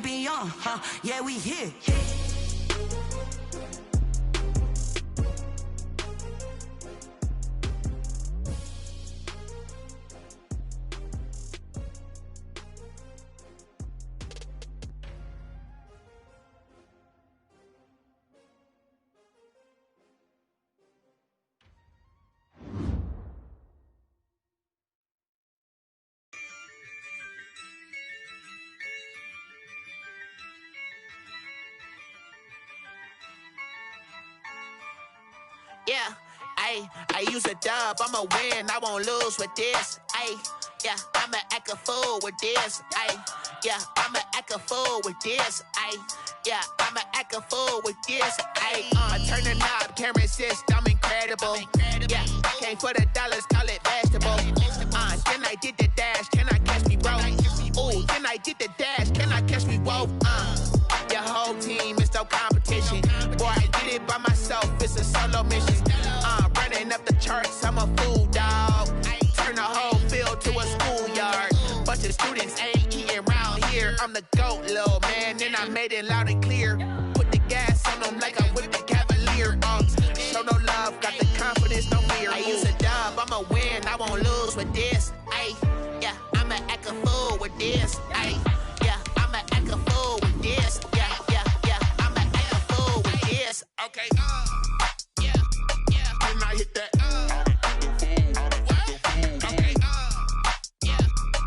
champion, yeah, we here. Yeah, I use a dub, I'ma win, I won't lose with this. Yeah, I'ma act a fool with this. Yeah, I'ma act a fool with this. Yeah, I'ma act a fool with this. I turn the knob, can't resist, I'm incredible. Yeah, came for the dollars, call it vegetable. Then I did the dash, can I catch me, bro? Ooh, then I did the dash, can I catch me, whoa? Your whole team is no competition. Boy, I did it by myself, it's a solo mission. Running up the charts, I'm a fool, dog. Turn the whole field to a schoolyard. Bunch of students ain't eating round here. I'm the GOAT, little man, and I made it loud and clear. Put the gas on them like I'm with the Cavalier. Show no love, got the confidence, no fear. I use a dub, I'ma win, I won't lose with this. Yeah, I'ma act a fool with this. Yeah, I'ma act a fool with this. I'ma act a fool with this. Okay, yeah, then I hit that. Okay,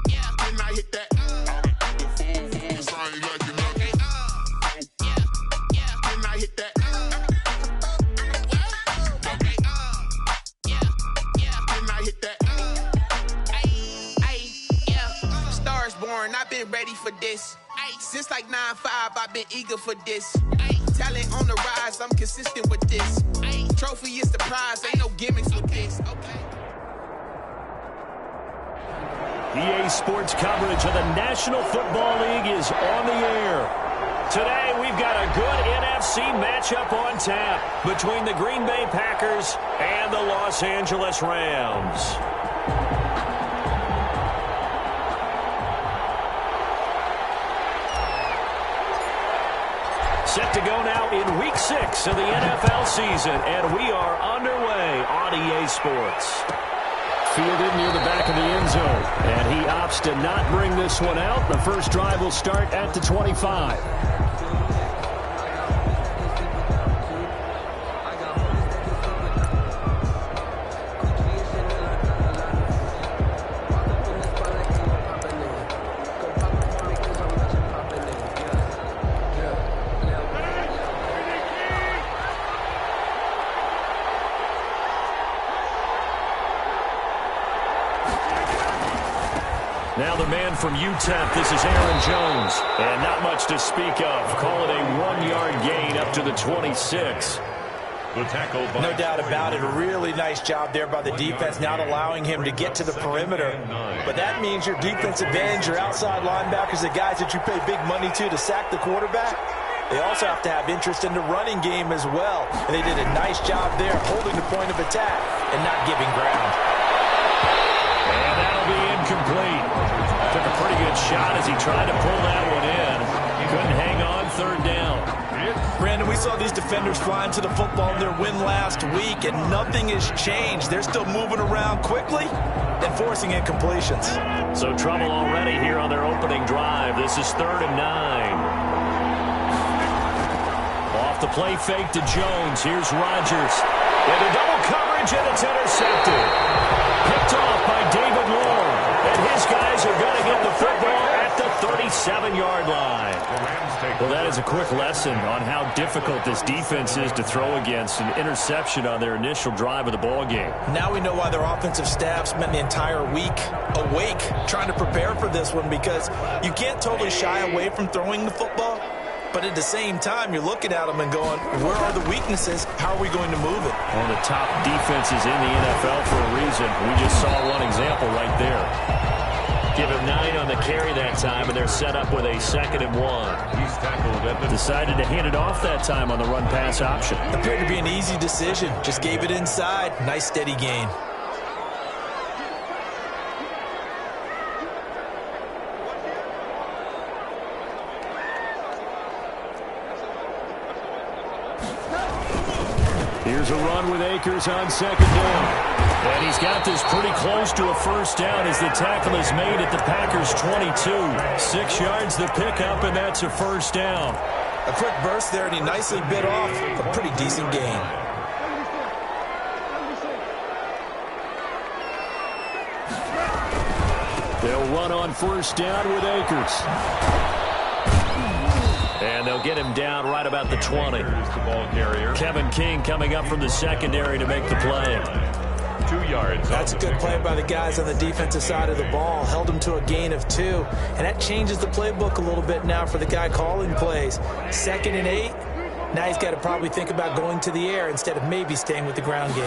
yeah, then I hit that. Then I hit that. Okay, then I hit that. Yeah, stars born, I've been ready for this. Since like 9-5, I've been eager for this. Talent on the rise, I'm consistent with this. Trophy is the prize, ain't no gimmicks with this. Okay. EA Sports coverage of the National Football League is on the air. Today, we've got a good NFC matchup on tap between the Green Bay Packers and the Los Angeles Rams. Set to go now in Week 6 of the NFL season, and we are underway on EA Sports. Fielded near the back of the end zone, and he opts to not bring this one out. The first drive will start at the 25. Now the man from UTEP, this is Aaron Jones. And not much to speak of. Call it a 1-yard gain up to the 26. The tackle by no doubt about it. A really nice job there by the defense, not allowing him to get to the perimeter. But that means your defensive ends, your outside linebackers, the guys that you pay big money to sack the quarterback, they also have to have interest in the running game as well. And they did a nice job there holding the point of attack and not giving ground. And that'll be incomplete. Took a pretty good shot as he tried to pull that one in. He couldn't hang on third down. Brandon, we saw these defenders flying to the football in their win last week, and nothing has changed. They're still moving around quickly and forcing incompletions. So trouble already here on their opening drive. This is 3rd and 9. Off the play fake to Jones. Here's Rodgers. Into double coverage, and it's intercepted. Picked off by David Long. And his guys are going to get the football at the 37-yard line. Well, that is a quick lesson on how difficult this defense is to throw against. An interception on their initial drive of the ball game. Now we know why their offensive staff spent the entire week awake trying to prepare for this one, because you can't totally shy away from throwing the football. But at the same time, you're looking at them and going, where are the weaknesses? How are we going to move it? One of the top defenses in the NFL for a reason. We just saw one example right there. Give him 9 on the carry that time, and they're set up with a 2nd and 1. He's tackled at the... Decided to hand it off that time on the run-pass option. Appeared to be an easy decision. Just gave it inside. Nice, steady gain. Here's a run with Akers on second down. And he's got this pretty close to a first down as the tackle is made at the Packers' 22. 6 yards the pickup, and that's a first down. A quick burst there, and he nicely bit off a pretty decent gain. They'll run on first down with Akers. And they'll get him down right about the 20. The ball carrier. Kevin King coming up from the secondary to make the play. 2 yards. That's a good play by the guys on the defensive side of the ball. Held him to a gain of 2. And that changes the playbook a little bit now for the guy calling plays. 2nd and 8. Now he's got to probably think about going to the air instead of maybe staying with the ground game.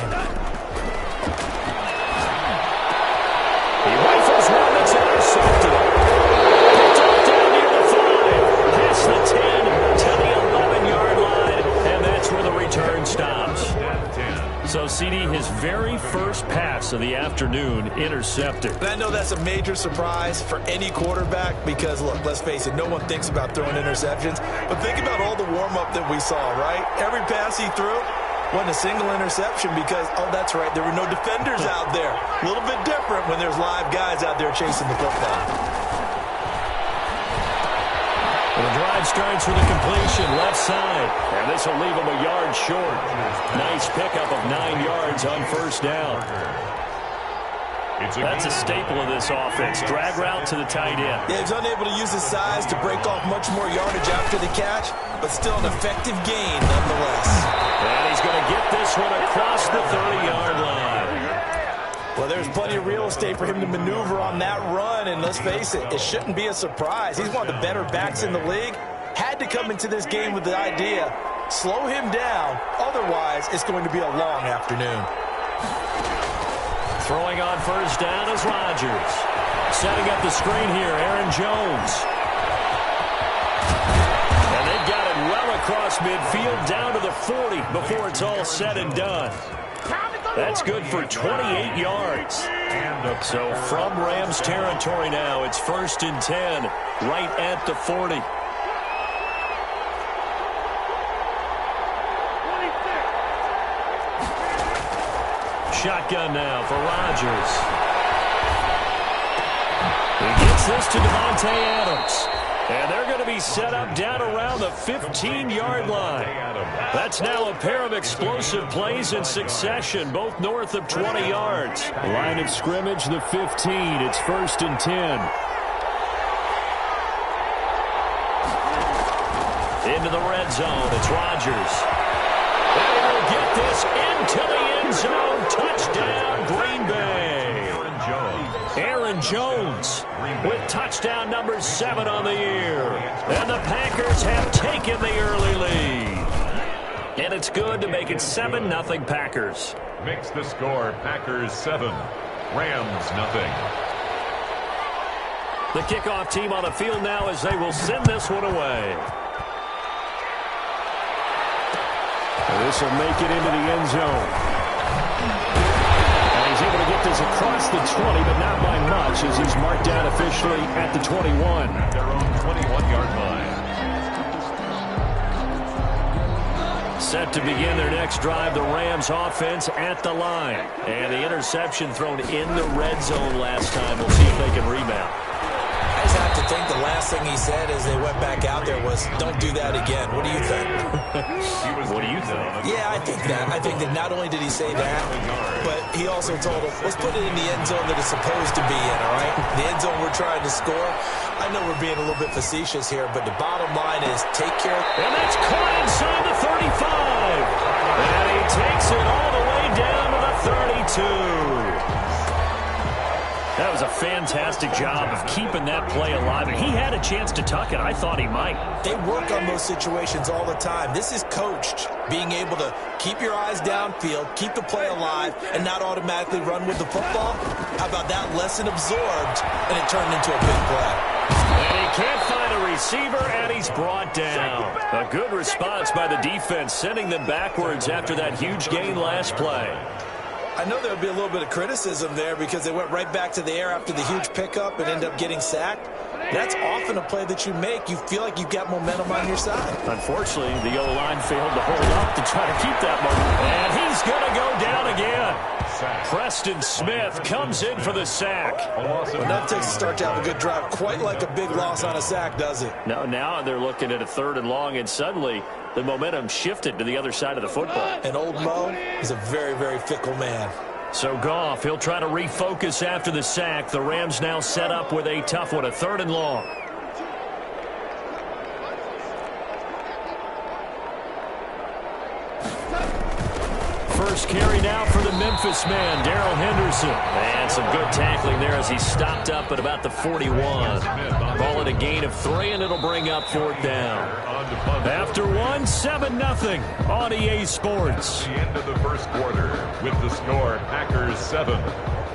He rifles one that's intercepted. Picked up down near the 5. Past the 10 to the 11-yard line. And that's where the return stops. So, CD, his very first pass of the afternoon intercepted. And I know that's a major surprise for any quarterback because, look, let's face it, no one thinks about throwing interceptions. But think about all the warm-up that we saw, right? Every pass he threw wasn't a single interception because, oh, that's right, there were no defenders out there. A little bit different when there's live guys out there chasing the football. Well, the drive starts with a completion left side. And this will leave him a yard short. Nice pickup of 9 yards on first down. That's a staple of this offense. Drag route to the tight end. Yeah, he's unable to use his size to break off much more yardage after the catch, but still an effective gain nonetheless. And he's going to get this one across the 30-yard line. Well, there's plenty of real estate for him to maneuver on that run, and let's face it, it shouldn't be a surprise. He's one of the better backs in the league. Had to come into this game with the idea, slow him down, otherwise it's going to be a long afternoon. Throwing on first down is Rodgers. Setting up the screen here, Aaron Jones. And they've got it well across midfield down to the 40 before it's all said and done. That's good for 28 yards. So from Rams territory now, it's 1st and 10, right at the 40. Shotgun now for Rodgers. He gets this to Devontae Adams. And they're going to be set up down around the 15-yard line. That's now a pair of explosive plays in succession, both north of 20 yards. Line of scrimmage, the 15. It's 1st and 10. Into the red zone. It's Rodgers. And he'll get this into the end zone. Touchdown, Green Bay. Aaron Jones with touchdown number 7 on the year. And the Packers have taken the early lead. And it's good to make it 7-0 Packers. Makes the score Packers 7, Rams 0. The kickoff team on the field now as they will send this one away. And this will make it into the end zone. He's able to get this across the 20, but not by much as he's marked down officially at the 21. At their own 21-yard line. Set to begin their next drive, the Rams offense at the line. And the interception thrown in the red zone last time. We'll see if they can rebound. I just have to think the last thing he said as they went back out there was, don't do that again. What do you think? What do you think? Yeah, I think that. I think that not only did he say that, but he also told them, let's put it in the end zone that it's supposed to be in, all right? The end zone we're trying to score. I know we're being a little bit facetious here, but the bottom line is take care. And that's caught inside the 35. And he takes it all the way down to the 32. That was a fantastic job of keeping that play alive. And he had a chance to tuck it. I thought he might. They work on those situations all the time. This is coached, being able to keep your eyes downfield, keep the play alive, and not automatically run with the football. How about that lesson absorbed, and it turned into a big play? And he can't find a receiver, and he's brought down. A good response by the defense, sending them backwards after that huge gain last play. I know there would be a little bit of criticism there because they went right back to the air after the huge pickup and ended up getting sacked. That's often a play that you make. You feel like you've got momentum on your side. Unfortunately, the O-line failed to hold up to try to keep that momentum. And he's going to go down again. Preston Smith comes in for the sack. Well, that takes a start to have a good drive. Quite like a big loss on a sack, does it? No, now they're looking at a 3rd and long, and suddenly the momentum shifted to the other side of the football. And old Mo is a very, very fickle man. So Goff, he'll try to refocus after the sack. The Rams now set up with a tough one, a 3rd and long. First carry now for the Memphis man, Darrell Henderson. And some good tackling there as he stopped up at about the 41. Call it a gain of 3, and it'll bring up 4th down. After 1, 7-0 on EA Sports. The end of the first quarter with the score, Packers 7,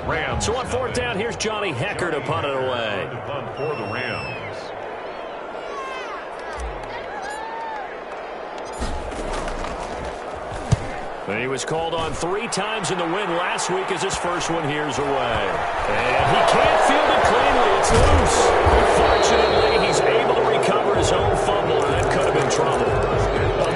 Rams. So on 4th down, here's Johnny Hecker to punt it away. To punt for the Rams. And he was called on 3 times in the win last week as his first one here's away. And he can't field it cleanly. It's loose. Unfortunately, he's able to recover his own fumble, and that could have been trouble.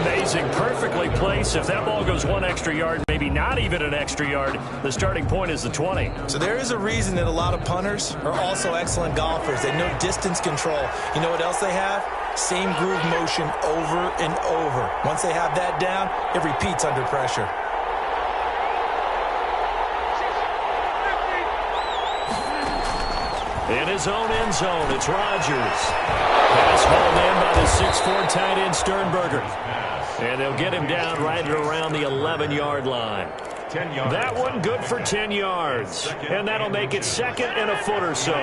Amazing. Perfectly placed. If that ball goes 1 extra yard, maybe not even an extra yard, the starting point is the 20. So there is a reason that a lot of punters are also excellent golfers. They know distance control. You know what else they have? Same groove motion over and over. Once they have that down, it repeats under pressure. In his own end zone, it's Rodgers. Pass hauled in by the 6'4" tight end Sternberger. And they'll get him down right at around the 11-yard line. 10 yards. That one good for 10 yards. And that'll make it 2nd and a foot or so.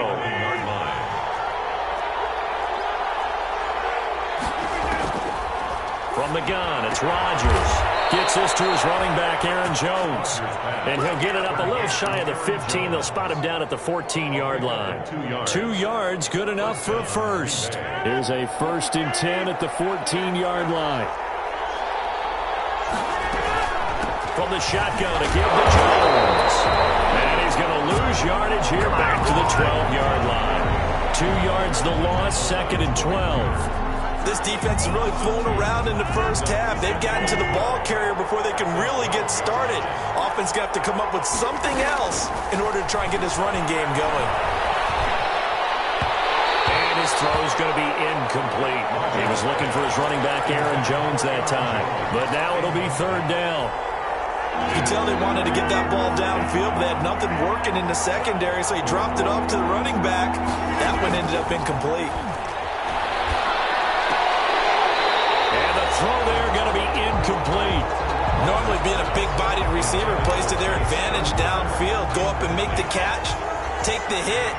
From the gun, it's Rodgers. Gets this to his running back, Aaron Jones. And he'll get it up a little shy of the 15. They'll spot him down at the 14-yard line. 2 yards, good enough for a first. Here's a 1st and 10 at the 14-yard line. From the shotgun to give to Jones. And he's going to lose yardage here back to the 12-yard line. 2 yards the loss, 2nd and 12. This defense is really flown around in the first half. They've gotten to the ball carrier before they can really get started. Offense got to come up with something else in order to try and get this running game going. And his throw is going to be incomplete. He was looking for his running back, Aaron Jones, that time. But now it'll be 3rd down. You can tell they wanted to get that ball downfield, but they had nothing working in the secondary, so he dropped it off to the running back. That one ended up incomplete. Throw there going to be incomplete. Normally being a big-bodied receiver plays to their advantage downfield. Go up and make the catch, take the hit,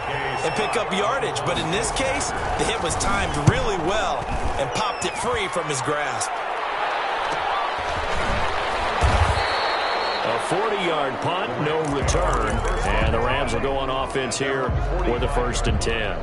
and pick up yardage. But in this case, the hit was timed really well and popped it free from his grasp. A 40-yard punt, no return. And the Rams will go on offense here with a 1st and 10.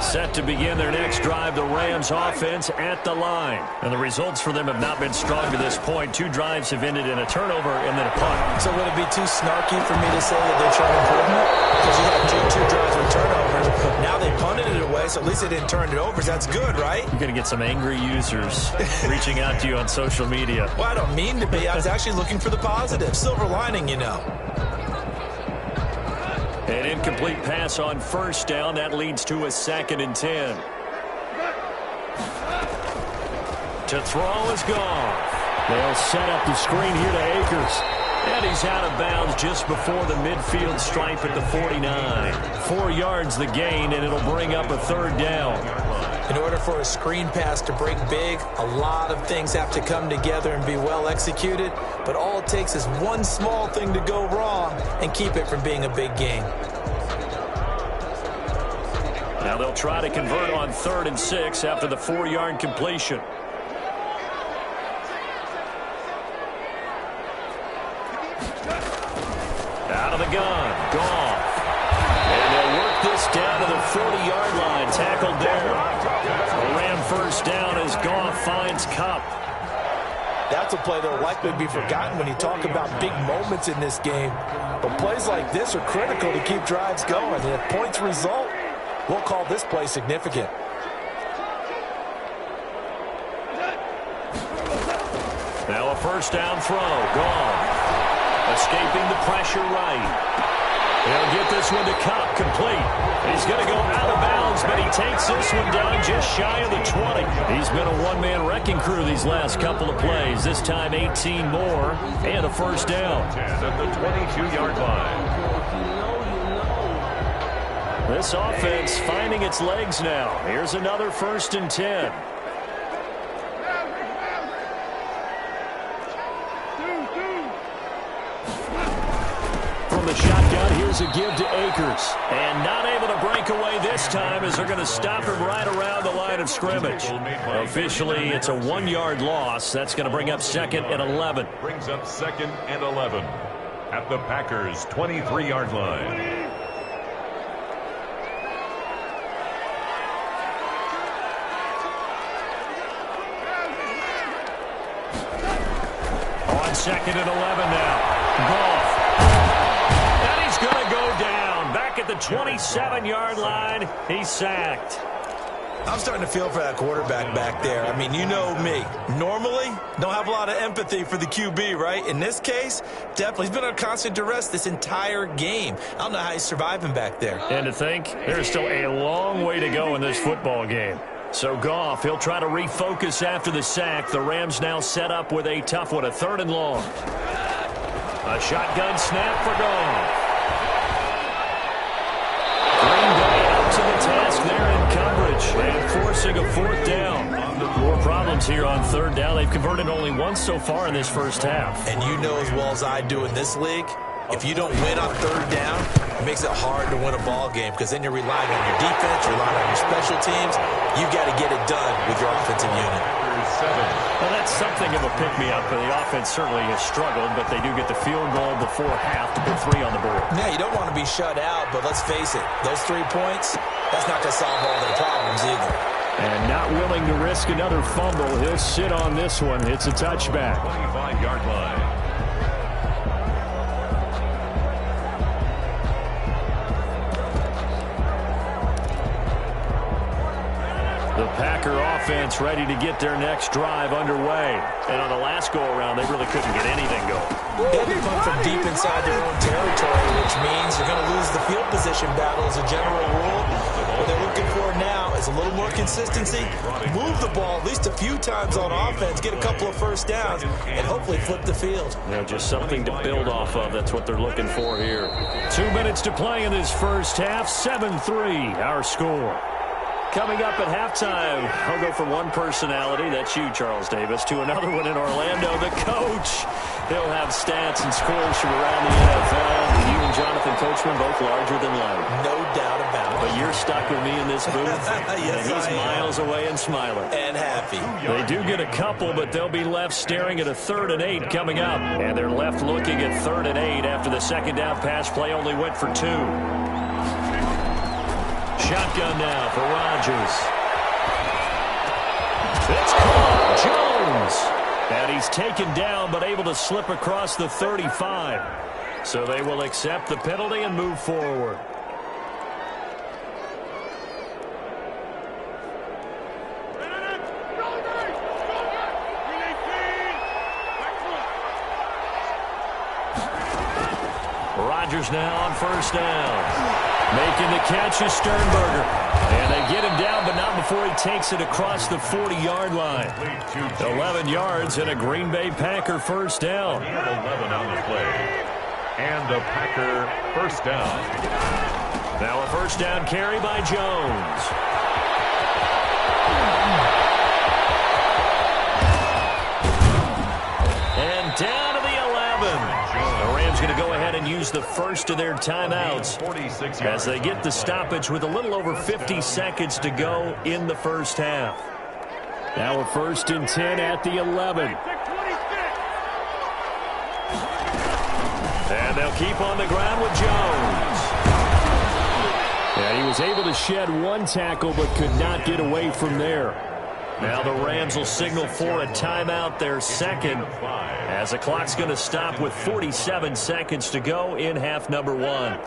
Set to begin their next drive, the Rams offense at the line. And the results for them have not been strong to this point. 2 drives have ended in a turnover and then a punt. So would it be too snarky for me to say that they're showing improvement? Because you have two drives with turnovers. Now they punted it away, so at least they didn't turn it over. So that's good, right? You're going to get some angry users reaching out to you on social media. Well, I don't mean to be. I was actually looking for the positive. Silver lining, you know. An incomplete pass on 1st down. That leads to a 2nd and 10. To throw is Goff. They'll set up the screen here to Akers. And he's out of bounds just before the midfield stripe at the 49. 4 yards the gain, and it'll bring up a 3rd down. In order for a screen pass to break big, a lot of things have to come together and be well executed. But all it takes is one small thing to go wrong and keep it from being a big gain. Now they'll try to convert on 3rd and 6 after the 4-yard completion. Out of the gun, Goff. And they'll work this down to the 40-yard line. Tackled there. A Ram 1st down as Goff finds Kupp. That's a play that will likely be forgotten when you talk about big moments in this game. But plays like this are critical to keep drives going. And if points result, we'll call this play significant. Now a first down throw. Gone. Escaping the pressure right. He'll get this one to Cobb, complete. He's going to go out of bounds, but he takes this one down just shy of the 20. He's been a one-man wrecking crew these last couple of plays. This time 18 more and a first down. At the 22-yard line. This offense finding its legs now. Here's another 1st and 10. The shotgun, here's a give to Akers. And not able to break away this time as they're going to stop him right around the line of scrimmage. Officially, it's a 1-yard loss. That's going to bring up 2nd and 11. Brings up 2nd and 11 at the Packers' 23-yard line. On 2nd and 11 now. Goff. Going to go down back at the 27-yard line. He's sacked. I'm starting to feel for that quarterback back there. I mean, you know me. Normally, don't have a lot of empathy for the QB, right? In this case, definitely. He's been under constant duress this entire game. I don't know how he's surviving back there. And to think, there's still a long way to go in this football game. So Goff, he'll try to refocus after the sack. The Rams now set up with a tough one, a 3rd and long. A shotgun snap for Goff. Green Bay up to the task there in coverage and forcing a 4th down. More problems here on 3rd down. They've converted only once so far in this first half. And you know as well as I do in this league, if you don't win on 3rd down, it makes it hard to win a ball game because then you're relying on your defense, you're relying on your special teams. You got to get it done with your offensive unit. Well, that's something of a pick-me-up. The offense certainly has struggled, but they do get the field goal before half to put 3 on the board. Yeah, you don't want to be shut out, but let's face it, those 3 points, that's not going to solve all their problems either. And not willing to risk another fumble, he'll sit on this one. It's a touchback. 25-yard line. The Packer offense ready to get their next drive underway. And on the last go-around, they really couldn't get anything going. They had to come from deep inside their own territory, which means you're going to lose the field position battle as a general rule. What they're looking for now is a little more consistency, move the ball at least a few times on offense, get a couple of first downs, and hopefully flip the field. You know, just something to build off of. That's what they're looking for here. 2 minutes to play in this first half. 7-3, our score. Coming up at halftime, I'll go from one personality, that's you, Charles Davis, to another one in Orlando, the coach. He'll have stats and scores from around the NFL. You and Jonathan Coachman both larger than life. No doubt about it. But you're stuck with me in this booth, yes, and he's miles away and smiling. And happy. They do get a couple, but they'll be left staring at a 3rd and 8 coming up. And they're left looking at 3rd and 8 after the 2nd down pass play only went for 2. Shotgun now for Rodgers. It's caught. Jones. And he's taken down but able to slip across the 35. So they will accept the penalty and move forward. Rodgers now on 1st down. Making the catch is Sternberger. And they get him down, but not before he takes it across the 40-yard line. 11 yards and a Green Bay Packer 1st down. 11 on the play. And a Packer 1st down. Now a 1st down carry by Jones. And down to the 11. The Rams going to go ahead and use the first of their timeouts as they get the stoppage with a little over 50 seconds to go in the first half. Now a 1st and 10 at the 11. And they'll keep on the ground with Jones. And he was able to shed one tackle but could not get away from there. Now the Rams will signal for a timeout, their second, as the clock's going to stop with 47 seconds to go in half number 1.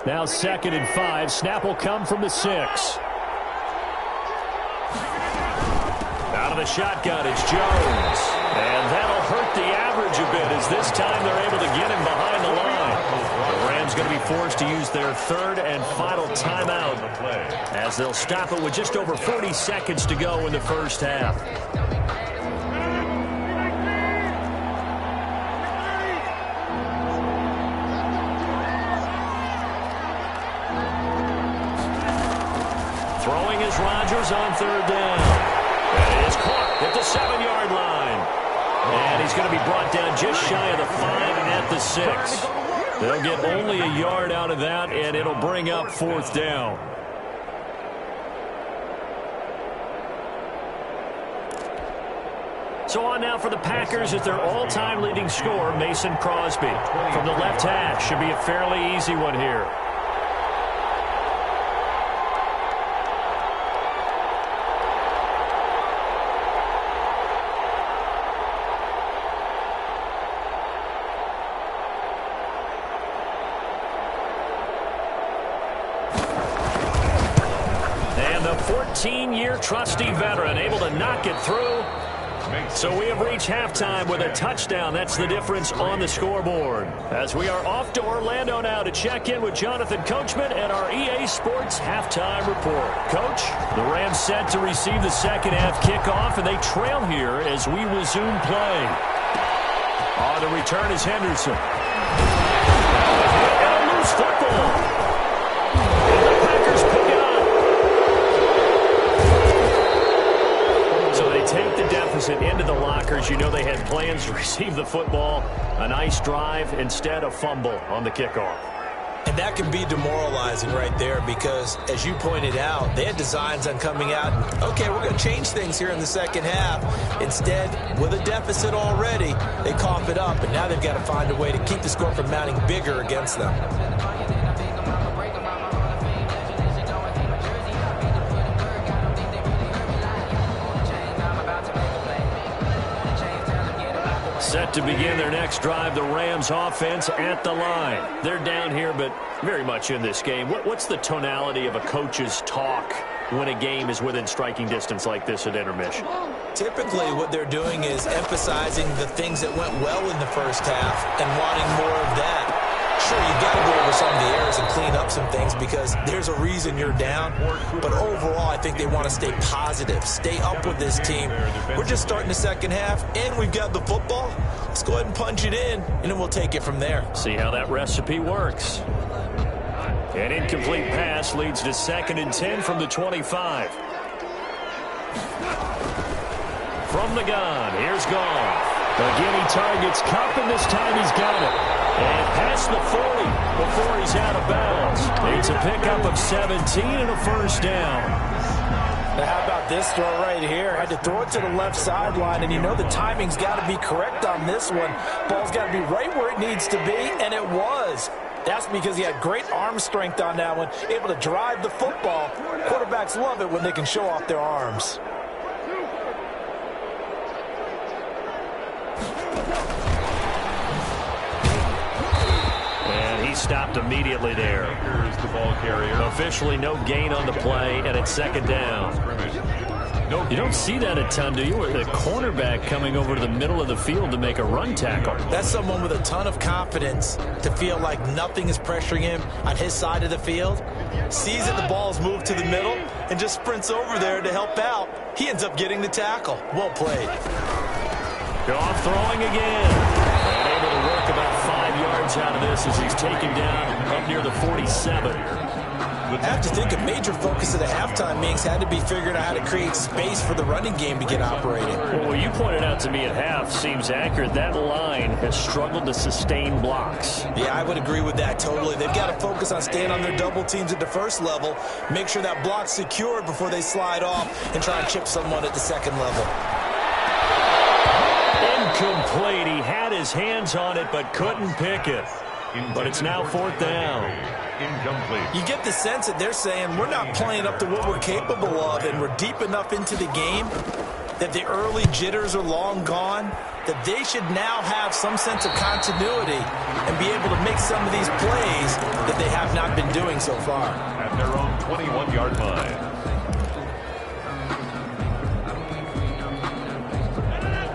Now 2nd and 5. Snap will come from the 6. Out of the shotgun, it's Jones. And that'll hurt the average a bit, as this time they're able to get him behind the line. The Rams going to be forced to use their 3rd and final timeout, as they'll stop it with just over 40 seconds to go in the first half. Throwing is Rodgers on 3rd down. And it is caught at the 7-yard line. And he's going to be brought down just shy of the 5 at the 6. They'll get only a yard out of that, and it'll bring up 4th down. So on now for the Packers is their all-time leading scorer, Mason Crosby. From the left hash, should be a fairly easy one here. And the 14-year trusty veteran able to knock it through. So we have reached halftime with a touchdown. That's the difference on the scoreboard. As we are off to Orlando now to check in with Jonathan Coachman and our EA Sports halftime report. Coach, the Rams set to receive the second half kickoff, and they trail here as we resume play. On the return is Henderson. And a loose football. And the Packers pick it up. So they take the deficit into the lockers. You know they had plans to receive the football. A nice drive, instead a fumble on the kickoff. And that can be demoralizing right there because, as you pointed out, they had designs on coming out. And, okay, we're going to change things here in the second half. Instead, with a deficit already, they cough it up. And now they've got to find a way to keep the score from mounting bigger against them. Set to begin their next drive, the Rams offense at the line. They're down here, but very much in this game. What's the tonality of a coach's talk when a game is within striking distance like this at intermission? Typically, what they're doing is emphasizing the things that went well in the first half and wanting more of that. Sure, you've got to go over some of the errors and clean up some things because there's a reason you're down. But overall, I think they want to stay positive, stay up with this team. We're just starting the second half, and we've got the football. Let's go ahead and punch it in, and then we'll take it from there. See how that recipe works. An incomplete pass leads to 2nd and 10 from the 25. From the gun, here's Goff. Again, he targets Kupp, and this time he's got it. And past the 40 before he's out of bounds. It's a pickup of 17 and a first down. Now, how about this throw right here? Had to throw it to the left sideline, and you know the timing's got to be correct on this one. Ball's got to be right where it needs to be, and it was. That's because he had great arm strength on that one, able to drive the football. Quarterbacks love it when they can show off their arms. Stopped immediately there. Here's the ball carrier. Officially no gain on the play, and it's 2nd down. You don't see that a ton, do you? With a cornerback coming over to the middle of the field to make a run tackle. That's someone with a ton of confidence to feel like nothing is pressuring him on his side of the field. Sees that the ball's moved to the middle and just sprints over there to help out. He ends up getting the tackle. Well played. Goff throwing again. And able to work about 5 yards out of this as he's taken down up near the 47. I have to think a major focus of the halftime meetings had to be figuring out how to create space for the running game to get operating. Well, what you pointed out to me at half seems accurate. That line has struggled to sustain blocks. Yeah, I would agree with that totally. They've got to focus on staying on their double teams at the first level, make sure that block's secured before they slide off and try and chip someone at the second level. Incomplete. He had his hands on it but couldn't pick it. But it's now 4th down. Incomplete. You get the sense that they're saying we're not playing up to what we're capable of, and we're deep enough into the game that the early jitters are long gone, that they should now have some sense of continuity and be able to make some of these plays that they have not been doing so far. At their own 21-yard line.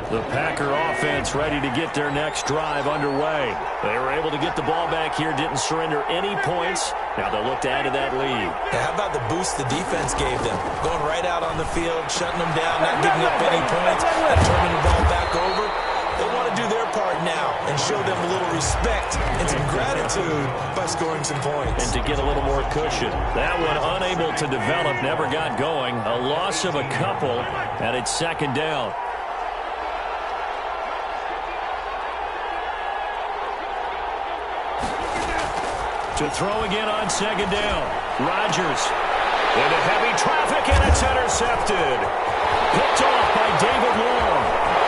The Packer offense ready to get their next drive underway. They were able to get the ball back here, didn't surrender any points. Now they'll look to add to that lead. Yeah, how about the boost the defense gave them? Going right out on the field, shutting them down, not giving up any points, and turning the ball back over. They want to do their part now and show them a little respect and some gratitude by scoring some points. And to get a little more cushion. That one unable to develop, never got going. A loss of a couple, and it's second down. To throw again on second down. Rodgers into heavy traffic, and it's intercepted. Picked off by David Long.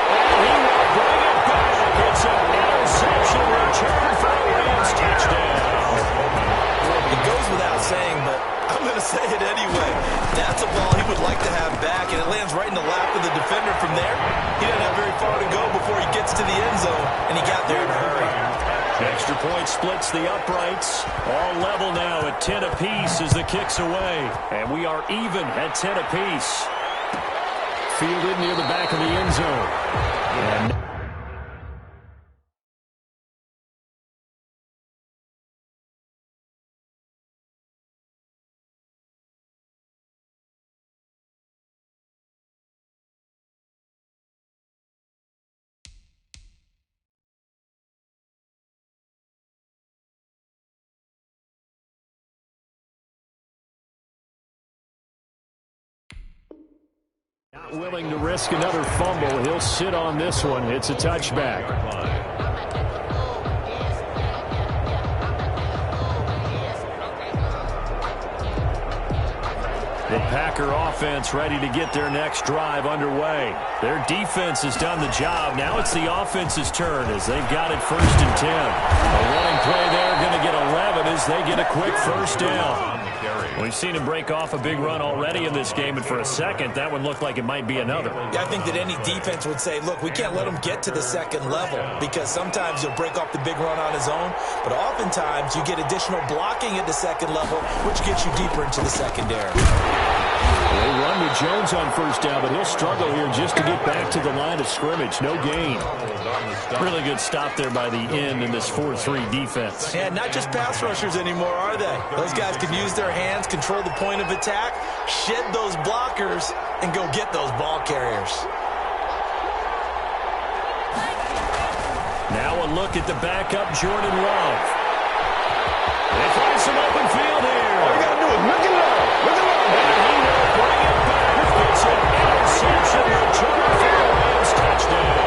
And he will bring it back. It's an interception return for a Rams touchdown. It goes without saying, but I'm going to say it anyway. That's a ball he would like to have back, and it lands right in the lap of the defender from there. He doesn't have very far to go before he gets to the end zone, and he got there in a hurry. Extra point splits the uprights. All level now at 10 apiece as the kick's away. And we are even at 10 apiece. Fielded near the back of the end zone. And not willing to risk another fumble. He'll sit on this one. It's a touchback. The Packer offense ready to get their next drive underway. Their defense has done the job. Now it's the offense's turn as they've got it 1st and 10. A running play there, going to get 11 as they get a quick first down. We've seen him break off a big run already in this game, and for a second, that one looked like it might be another. Yeah, I think that any defense would say, look, we can't let him get to the second level because sometimes he'll break off the big run on his own, but oftentimes you get additional blocking at the second level, which gets you deeper into the secondary. They run with Jones on first down, but he'll struggle here just to get back to the line of scrimmage. No gain. Really good stop there by the end in this 4-3 defense. Yeah, not just pass rushers anymore, are they? Those guys can use their hands, control the point of attack, shed those blockers, and go get those ball carriers. Now a look at the backup, Jordan Love. They find some open field here. All you got to do is look at Love. Look at Love. And he will bring it back. It's an interception return for a Rams touchdown.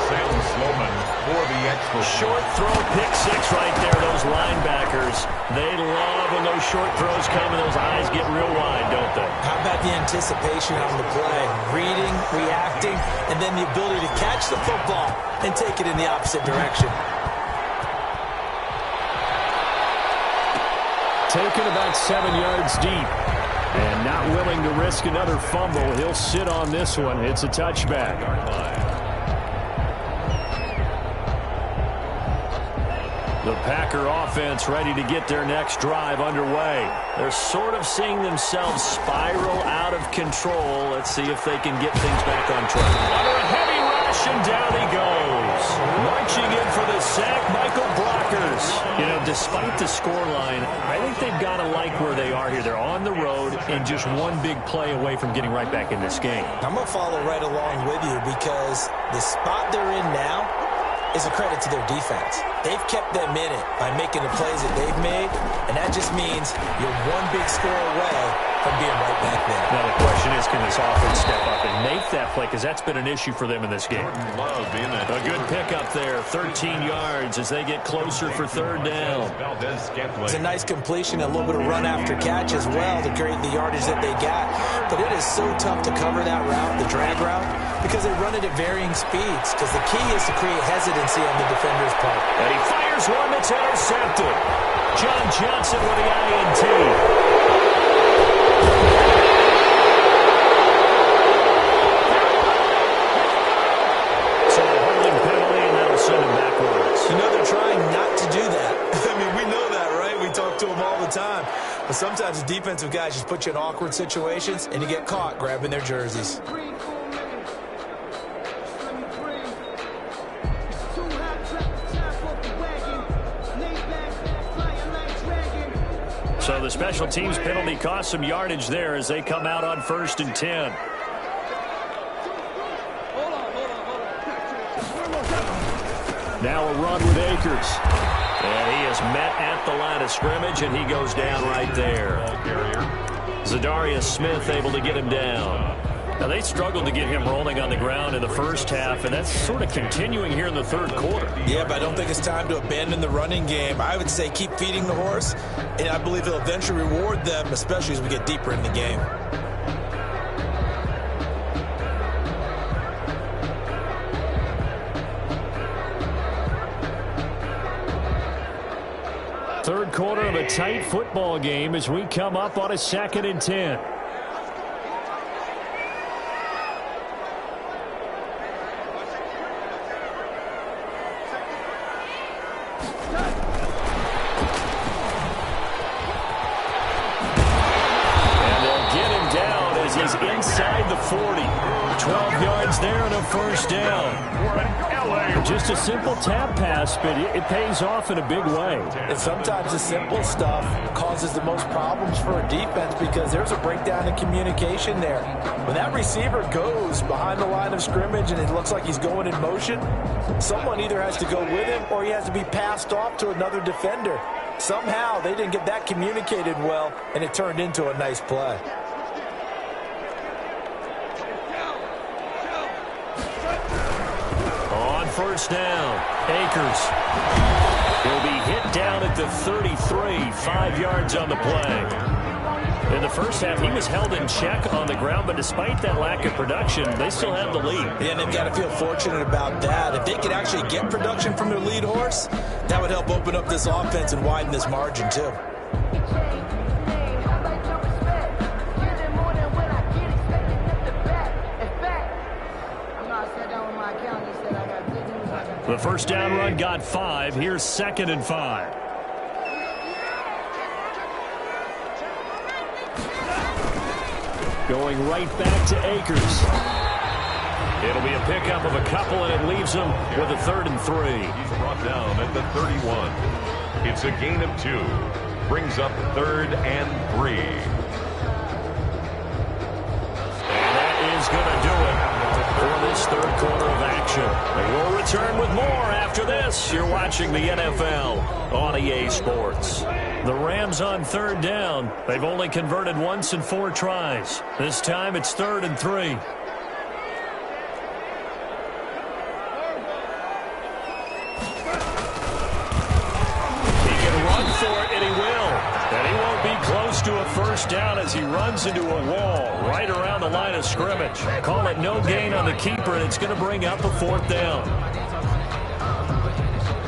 Sam Sloman for the extra. Short throw, pick six right there. Those linebackers, they love when those short throws come and those eyes get real wide, don't they? How about the anticipation on the play? Reading, reacting, and then the ability to catch the football and take it in the opposite direction. Taken about 7 yards deep. And not willing to risk another fumble. He'll sit on this one. It's a touchback. The Packer offense ready to get their next drive underway. They're sort of seeing themselves spiral out of control. Let's see if they can get things back on track. Under a heavy rush, and down he goes. Marching in for the sack, Michael Brockers. You know, despite the scoreline, I think they've got to like where they are here. They're on the road and just one big play away from getting right back in this game. I'm going to follow right along with you because the spot they're in now is a credit to their defense. They've kept them in it by making the plays that they've made, and that just means you're one big score away from being right back there. Now the question is, can this offense step up and make that play? Because that's been an issue for them in this game. A good pickup there, 13 yards as they get closer for third down. It's a nice completion, a little bit of run after catch as well to create the yardage that they got. But it is so tough to cover that route, the drag route, because they run it at varying speeds. Because the key is to create hesitancy on the defender's part. And he fires one that's intercepted. John Johnson with the INT. time. But sometimes the defensive guys just put you in awkward situations, and you get caught grabbing their jerseys. So the special teams penalty cost some yardage there as they come out on 1st and 10. Now a run with Akers. And he is met at the line of scrimmage, and he goes down right there. Zadarius Smith able to get him down. Now, they struggled to get him rolling on the ground in the first half, and that's sort of continuing here in the third quarter. Yeah, but I don't think it's time to abandon the running game. I would say keep feeding the horse, and I believe it'll eventually reward them, especially as we get deeper in the game. Third quarter of a tight football game as we come up on a 2nd and 10. Inside the 40. 12 yards there and a first down. Just a simple tap pass, but it pays off in a big way. And sometimes the simple stuff causes the most problems for a defense because there's a breakdown in communication there. When that receiver goes behind the line of scrimmage and it looks like he's going in motion, someone either has to go with him or he has to be passed off to another defender. Somehow they didn't get that communicated well, and it turned into a nice play. First down, Akers. He'll be hit down at the 33, 5 yards on the play. In the first half, he was held in check on the ground, but despite that lack of production, they still have the lead. Yeah, and they've got to feel fortunate about that. If they could actually get production from their lead horse, that would help open up this offense and widen this margin, too. The first down run got 5. Here's 2nd and 5. Going right back to Akers. It'll be a pickup of a couple, and it leaves him with a 3rd and 3. He's brought down at the 31. It's a gain of 2. Brings up 3rd and 3. And that is going to do it for this third quarter of action. And we'll return with more after this. You're watching the NFL on EA Sports. The Rams on 3rd down. They've only converted once in 4 tries. This time it's 3rd and 3. He can run for it, and he will. And he won't be close to a first down as he runs into a wall right around the line of scrimmage. Call it no gain on the keeper, and it's going to bring up a 4th down.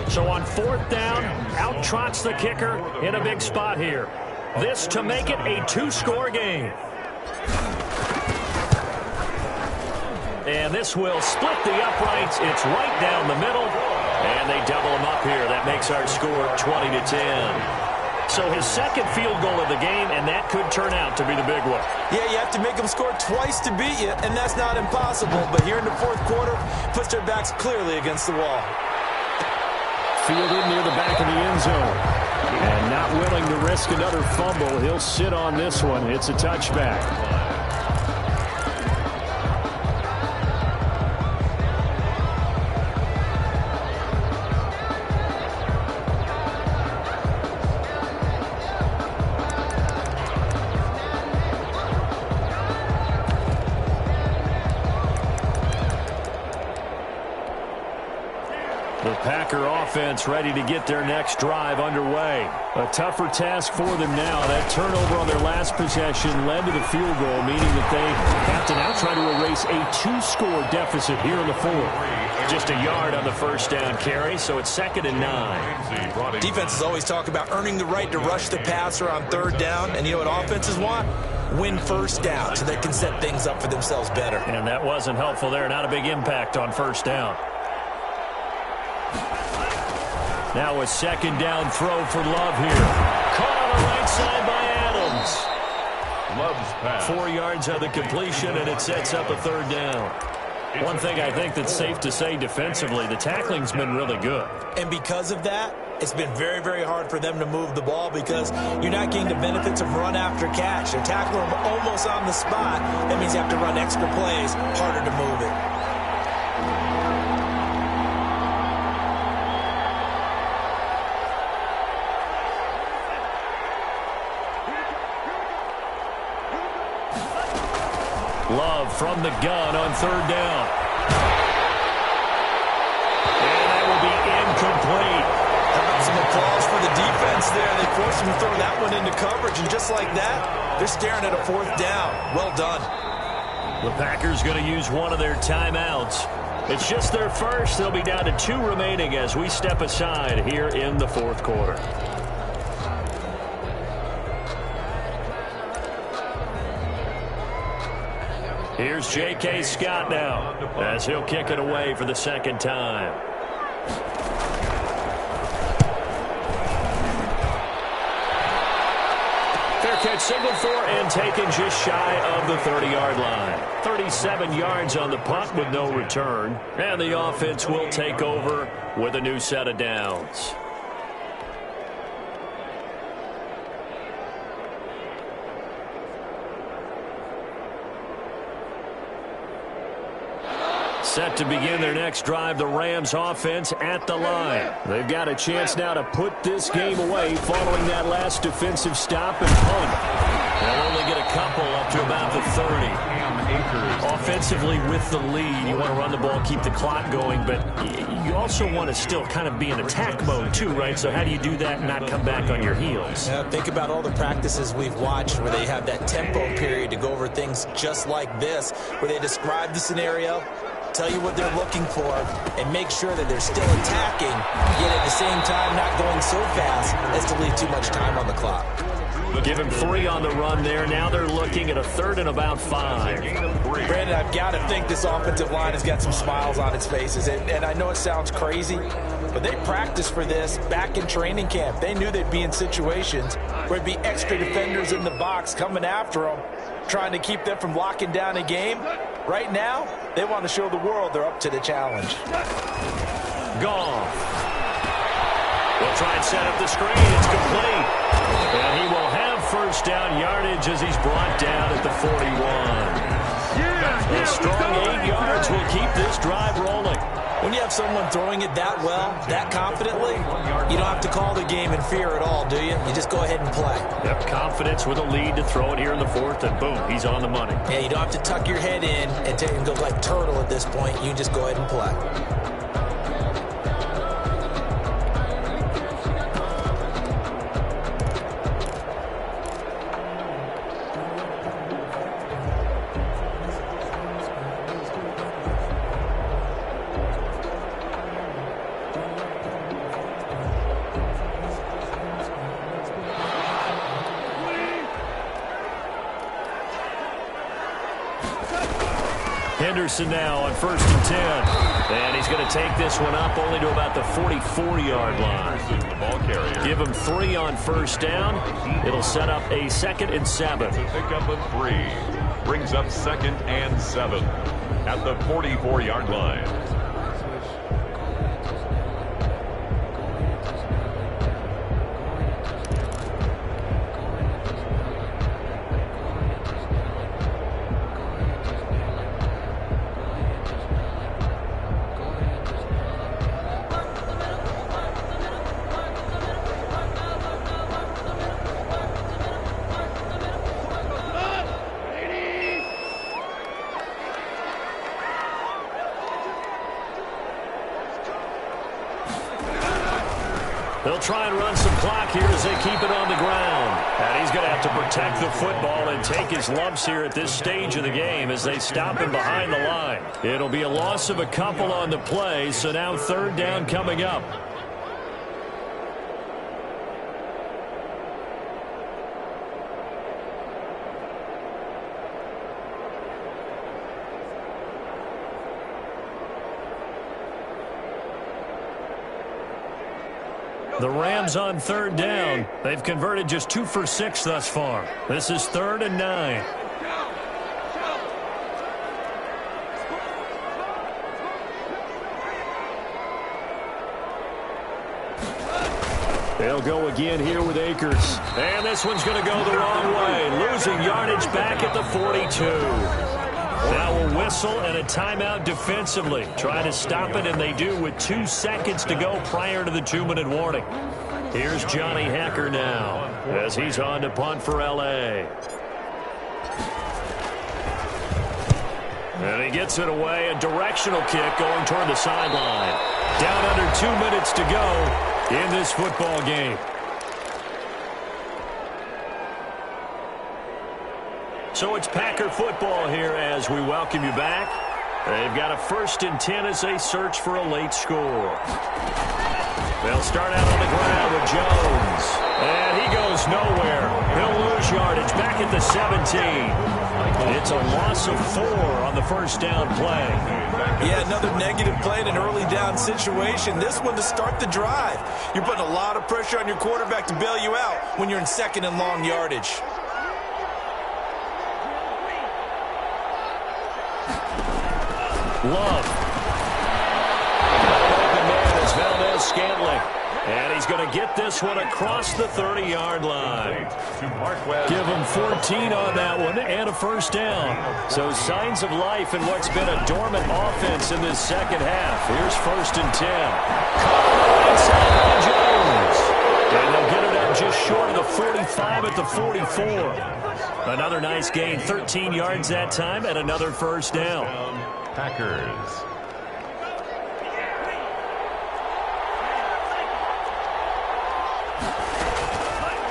So on 4th down, out trots the kicker in a big spot here. This to make it a 2-score game. And this will split the uprights. It's right down the middle. And they double them up here. That makes our score 20-10. So his 2nd field goal of the game, and that could turn out to be the big one. Yeah, you have to make them score twice to beat you, and that's not impossible. But here in the 4th quarter, puts their backs clearly against the wall. Fielded near the back of the end zone. And not willing to risk another fumble. He'll sit on this one. It's a touchback. Packer offense ready to get their next drive underway. A tougher task for them now. That turnover on their last possession led to the field goal, meaning that they have to now try to erase a 2-score deficit here in the 4th. Just a yard on the first down carry, so it's 2nd and 9. Defenses always talk about earning the right to rush the passer on 3rd down, and you know what offenses want? Win first down so they can set things up for themselves better. And that wasn't helpful there. Not a big impact on first down. Now a second down throw for Love here. Caught on the right side by Adams. Love's pass. 4 yards on the completion, and it sets up a third down. One thing I think that's safe to say defensively, the tackling's been really good. And because of that, it's been very, very hard for them to move the ball because you're not getting the benefits of run after catch. They're tackling them almost on the spot. That means you have to run extra plays, harder to move it. Love from the gun on third down. And that will be incomplete. How about some applause for the defense there? They forced him to throw that one into coverage, and just like that, they're staring at a fourth down. Well done. The Packers going to use one of their timeouts. It's just their first. They'll be down to 2 remaining as we step aside here in the fourth quarter. Here's J.K. Scott now as he'll kick it away for the second time. Fair catch signaled for and taken just shy of the 30-yard line. 37 yards on the punt with no return. And the offense will take over with a new set of downs. Set to begin their next drive, the Rams offense at the line. They've got a chance now to put this game away following that last defensive stop and punt. They'll only get a couple up to about the 30. Offensively with the lead, you want to run the ball, keep the clock going, but you also want to still kind of be in attack mode too, right? So how do you do that and not come back on your heels? Yeah, think about all the practices we've watched where they have that tempo period to go over things just like this, where they describe the scenario, tell you what they're looking for, and make sure that they're still attacking, yet at the same time not going so fast as to leave too much time on the clock. Give him 3 on the run there. Now they're looking at a third and about 5. Brandon, I've got to think this offensive line has got some smiles on its faces. And I know it sounds crazy, but they practiced for this back in training camp. They knew they'd be in situations where it'd be extra defenders in the box coming after them, trying to keep them from locking down a game. Right now, they want to show the world they're up to the challenge. Goff. We'll try and set up the screen. It's complete. And he will have first down yardage as he's brought down at the 41. A strong 8 yards will keep this drive rolling. When you have someone throwing it that well, that confidently, you don't have to call the game in fear at all, do you? You just go ahead and play. Yep, confidence with a lead to throw it here in the fourth, and boom, he's on the money. Yeah, you don't have to tuck your head in and go like turtle at this point. You just go ahead and play. Henderson now on 1st and 10. And he's going to take this one up only to about the 44-yard line. The ball carrier. Give him 3 on first down. It'll set up a 2nd and 7. To pick up a 3. Brings up 2nd and 7 at the 44-yard line. They'll try and run some clock here as they keep it on the ground. And he's going to have to protect the football and take his lumps here at this stage of the game as they stop him behind the line. It'll be a loss of a couple on the play, so now 3rd down coming up. The Rams on third down. They've converted just 2 for 6 thus far. This is 3rd and 9. They'll go again here with Akers. And this one's going to go the wrong way. Losing yardage back at the 42. Now a whistle and a timeout defensively. Try to stop it, and they do with 2 seconds to go prior to the 2-minute warning. Here's Johnny Hacker now as he's on to punt for L.A. And he gets it away. A directional kick going toward the sideline. Down under 2 minutes to go in this football game. So it's Packer football here as we welcome you back. They've got a 1st and 10 as they search for a late score. They'll start out on the ground with Jones. And he goes nowhere. He'll lose yardage back at the 17. It's a loss of 4 on the 1st down play. Yeah, another negative play in an early down situation. This one to start the drive. You're putting a lot of pressure on your quarterback to bail you out when you're in 2nd and long yardage. Love. The man is Valdez-Scantling. And he's going to get this one across the 30-yard line. Give him 14 on that one and a 1st down. So signs of life in what's been a dormant offense in this second half. Here's 1st and 10. Inside by Jones. And they'll get it up just short of the 45 at the 44. Another nice gain, 13 yards that time, and another 1st down. Packers.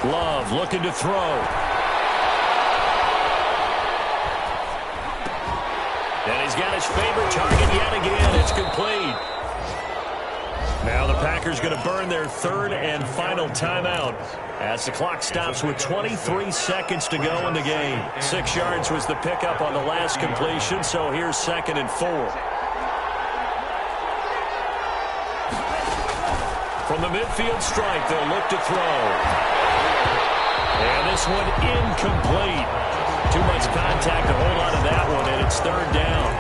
Love looking to throw. And he's got his favorite target yet again. It's complete. Now the Packers going to burn their 3rd and final timeout as the clock stops with 23 seconds to go in the game. 6 yards was the pickup on the last completion, so here's 2nd and 4. From the midfield stripe, they'll look to throw. And this one incomplete. Too much contact to hold on to that one, and it's 3rd down.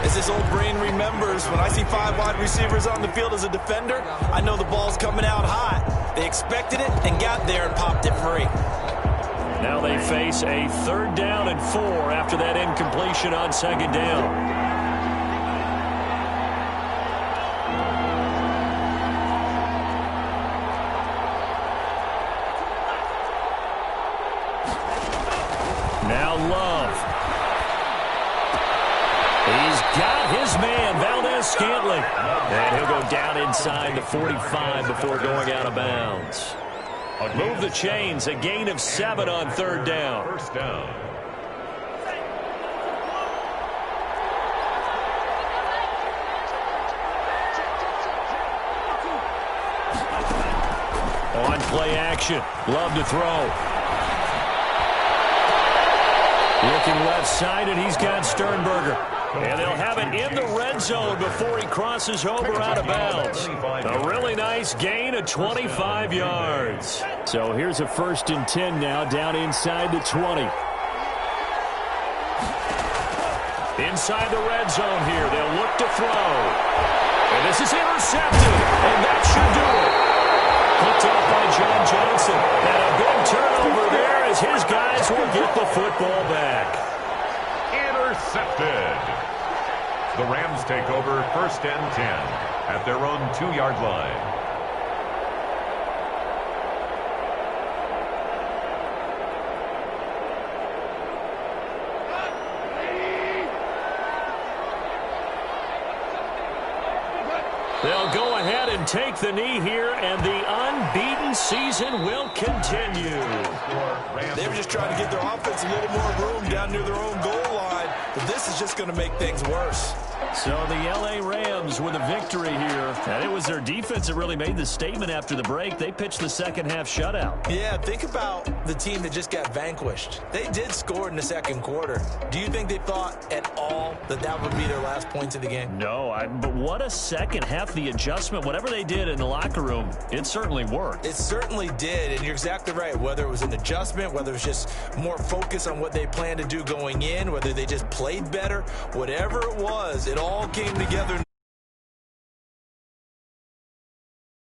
As this old brain remembers, when I see 5 wide receivers on the field as a defender, I know the ball's coming out hot. They expected it and got there and popped it free. Now they face a 3rd down and 4 after that incompletion on 2nd down. Now Love. He's got his man, Valdez-Scantling. And he'll go down inside the 45 before going out of bounds. Move the chains, a gain of 7 on 3rd down. 1st down. On play action, Love to throw. Looking left side, and he's got Sternberger. And they'll have it in the red zone before he crosses over out of bounds. A really nice gain of 25 yards. So here's a 1st and 10 now, down inside the 20. Inside the red zone here, they'll look to throw. And this is intercepted, and that should do it. Picked off by John Johnson. And a big turnover there as his guys will get the football back. Intercepted. The Rams take over 1st and 10 at their own 2-yard line. They'll go ahead and take the knee here, and the unbeaten season will continue. They were just trying to get their offense a little more room down near their own goal line, but this is just going to make things worse. So the L.A. Rams with a victory here. And it was their defense that really made the statement after the break. They pitched the second half shutout. Yeah, think about the team that just got vanquished. They did score in the second quarter. Do you think they thought at all that that would be their last points of the game? No, but what a second half. The adjustment, whatever they did in the locker room, it certainly worked. It certainly did, and you're exactly right. Whether it was an adjustment, whether it was just more focus on what they planned to do going in, whether they just played better, whatever it was, it all came together.